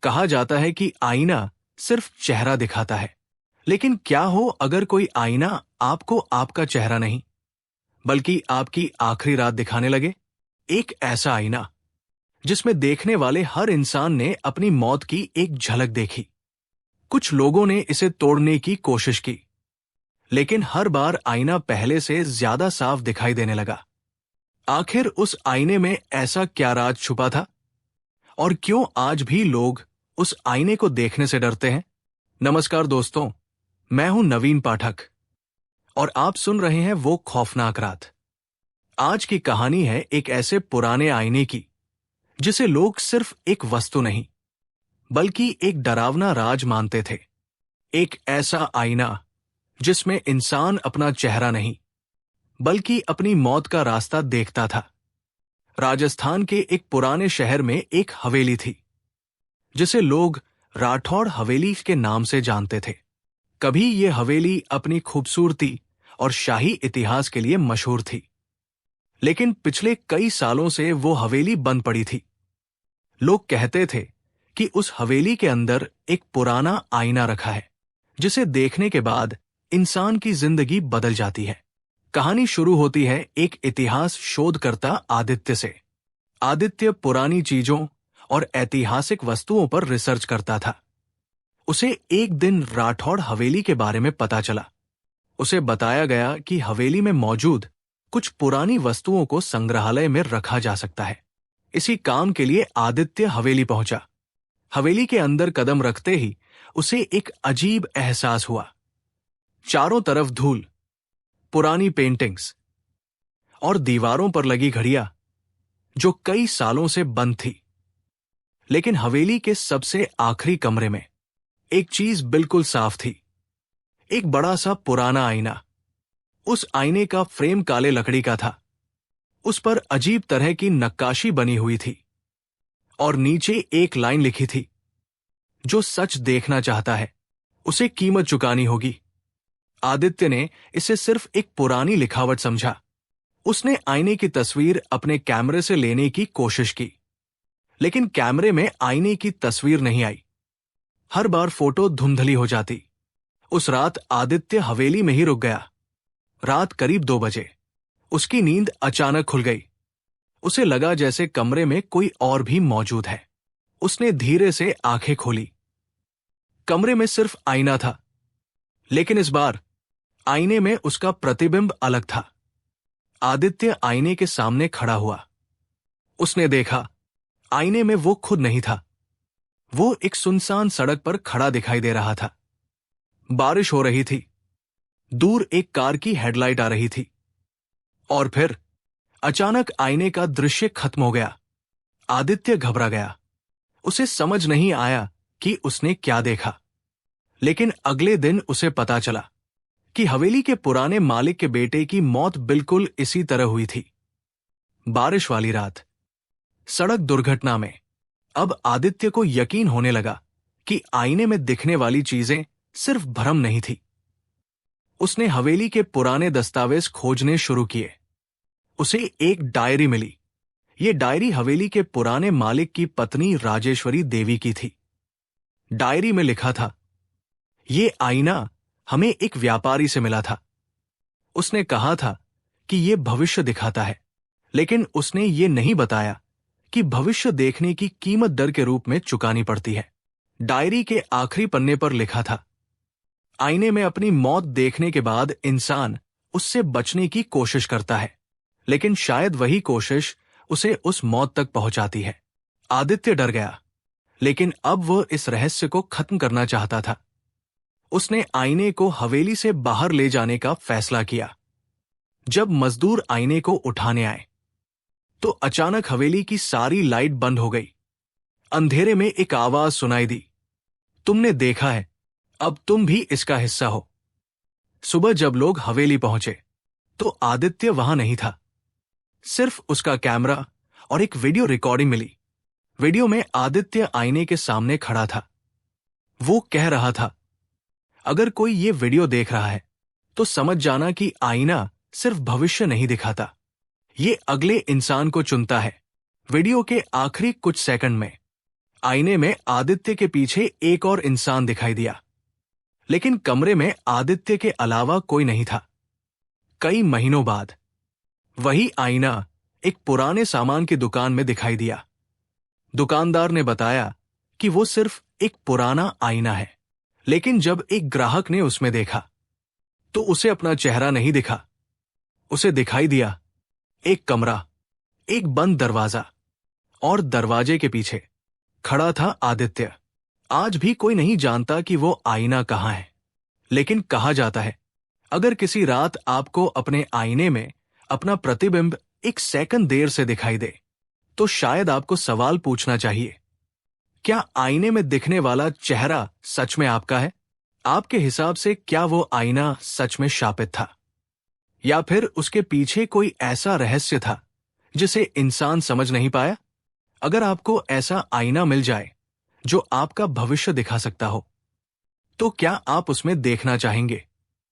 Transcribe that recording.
कहा जाता है कि आईना सिर्फ चेहरा दिखाता है, लेकिन क्या हो अगर कोई आईना आपको आपका चेहरा नहीं बल्कि आपकी आखिरी रात दिखाने लगे? एक ऐसा आईना जिसमें देखने वाले हर इंसान ने अपनी मौत की एक झलक देखी। कुछ लोगों ने इसे तोड़ने की कोशिश की, लेकिन हर बार आईना पहले से ज्यादा साफ दिखाई देने लगा। आखिर उस आईने में ऐसा क्या राज छुपा था, और क्यों आज भी लोग उस आईने को देखने से डरते हैं? नमस्कार दोस्तों, मैं हूं नवीन पाठक और आप सुन रहे हैं वो खौफनाक रात। आज की कहानी है एक ऐसे पुराने आईने की जिसे लोग सिर्फ एक वस्तु नहीं बल्कि एक डरावना राज मानते थे। एक ऐसा आईना जिसमें इंसान अपना चेहरा नहीं बल्कि अपनी मौत का रास्ता देखता था। राजस्थान के एक पुराने शहर में एक हवेली थी जिसे लोग राठौड़ हवेली के नाम से जानते थे। कभी ये हवेली अपनी खूबसूरती और शाही इतिहास के लिए मशहूर थी, लेकिन पिछले कई सालों से वो हवेली बंद पड़ी थी। लोग कहते थे कि उस हवेली के अंदर एक पुराना आईना रखा है जिसे देखने के बाद इंसान की जिंदगी बदल जाती है। कहानी शुरू होती है एक इतिहास शोधकर्ता आदित्य से। आदित्य पुरानी चीजों और ऐतिहासिक वस्तुओं पर रिसर्च करता था। उसे एक दिन राठौड़ हवेली के बारे में पता चला। उसे बताया गया कि हवेली में मौजूद कुछ पुरानी वस्तुओं को संग्रहालय में रखा जा सकता है। इसी काम के लिए आदित्य हवेली पहुंचा। हवेली के अंदर कदम रखते ही उसे एक अजीब एहसास हुआ। चारों तरफ धूल, पुरानी पेंटिंग्स और दीवारों पर लगी घड़ियां जो कई सालों से बंद थी। लेकिन हवेली के सबसे आखिरी कमरे में एक चीज बिल्कुल साफ थी, एक बड़ा सा पुराना आईना। उस आईने का फ्रेम काले लकड़ी का था। उस पर अजीब तरह की नक्काशी बनी हुई थी और नीचे एक लाइन लिखी थी, जो सच देखना चाहता है उसे कीमत चुकानी होगी। आदित्य ने इसे सिर्फ एक पुरानी लिखावट समझा। उसने आईने की तस्वीर अपने कैमरे से लेने की कोशिश की, लेकिन कैमरे में आईने की तस्वीर नहीं आई। हर बार फोटो धुंधली हो जाती। उस रात आदित्य हवेली में ही रुक गया। रात करीब 2 बजे उसकी नींद अचानक खुल गई। उसे लगा जैसे कमरे में कोई और भी मौजूद है। उसने धीरे से आंखें खोली। कमरे में सिर्फ आईना था, लेकिन इस बार आईने में उसका प्रतिबिंब अलग था। आदित्य आईने के सामने खड़ा हुआ। उसने देखा, आईने में वो खुद नहीं था। वो एक सुनसान सड़क पर खड़ा दिखाई दे रहा था। बारिश हो रही थी। दूर एक कार की हेडलाइट आ रही थी। और फिर अचानक आईने का दृश्य खत्म हो गया। आदित्य घबरा गया। उसे समझ नहीं आया कि उसने क्या देखा। लेकिन अगले दिन उसे पता चला कि हवेली के पुराने मालिक के बेटे की मौत बिल्कुल इसी तरह हुई थी। बारिश वाली रात, सड़क दुर्घटना में। अब आदित्य को यकीन होने लगा कि आईने में दिखने वाली चीजें सिर्फ भ्रम नहीं थी। उसने हवेली के पुराने दस्तावेज खोजने शुरू किए। उसे एक डायरी मिली। ये डायरी हवेली के पुराने मालिक की पत्नी राजेश्वरी देवी की थी। डायरी में लिखा था, ये आईना हमें एक व्यापारी से मिला था। उसने कहा था कि ये भविष्य दिखाता है, लेकिन उसने ये नहीं बताया कि भविष्य देखने की कीमत डर के रूप में चुकानी पड़ती है। डायरी के आखिरी पन्ने पर लिखा था, आईने में अपनी मौत देखने के बाद इंसान उससे बचने की कोशिश करता है, लेकिन शायद वही कोशिश उसे उस मौत तक पहुंचाती है। आदित्य डर गया, लेकिन अब वह इस रहस्य को खत्म करना चाहता था। उसने आईने को हवेली से बाहर ले जाने का फैसला किया। जब मजदूर आईने को उठाने आए, तो अचानक हवेली की सारी लाइट बंद हो गई। अंधेरे में एक आवाज सुनाई दी, तुमने देखा है, अब तुम भी इसका हिस्सा हो। सुबह जब लोग हवेली पहुंचे, तो आदित्य वहां नहीं था। सिर्फ उसका कैमरा और एक वीडियो रिकॉर्डिंग मिली। वीडियो में आदित्य आईने के सामने खड़ा था। वो कह रहा था, अगर कोई ये वीडियो देख रहा है तो समझ जाना कि आईना सिर्फ भविष्य नहीं दिखाता, ये अगले इंसान को चुनता है। वीडियो के आखिरी कुछ सेकंड में आईने में आदित्य के पीछे एक और इंसान दिखाई दिया, लेकिन कमरे में आदित्य के अलावा कोई नहीं था। कई महीनों बाद वही आईना एक पुराने सामान की दुकान में दिखाई दिया। दुकानदार ने बताया कि वो सिर्फ एक पुराना आईना है, लेकिन जब एक ग्राहक ने उसमें देखा तो उसे अपना चेहरा नहीं दिखा। उसे दिखाई दिया एक कमरा, एक बंद दरवाजा, और दरवाजे के पीछे खड़ा था आदित्य। आज भी कोई नहीं जानता कि वो आईना कहाँ है, लेकिन कहा जाता है अगर किसी रात आपको अपने आईने में अपना प्रतिबिंब एक सेकंड देर से दिखाई दे तो शायद आपको सवाल पूछना चाहिए, क्या आईने में दिखने वाला चेहरा सच में आपका है? आपके हिसाब से क्या वो आईना सच में शापित था, या फिर उसके पीछे कोई ऐसा रहस्य था जिसे इंसान समझ नहीं पाया? अगर आपको ऐसा आईना मिल जाए जो आपका भविष्य दिखा सकता हो, तो क्या आप उसमें देखना चाहेंगे?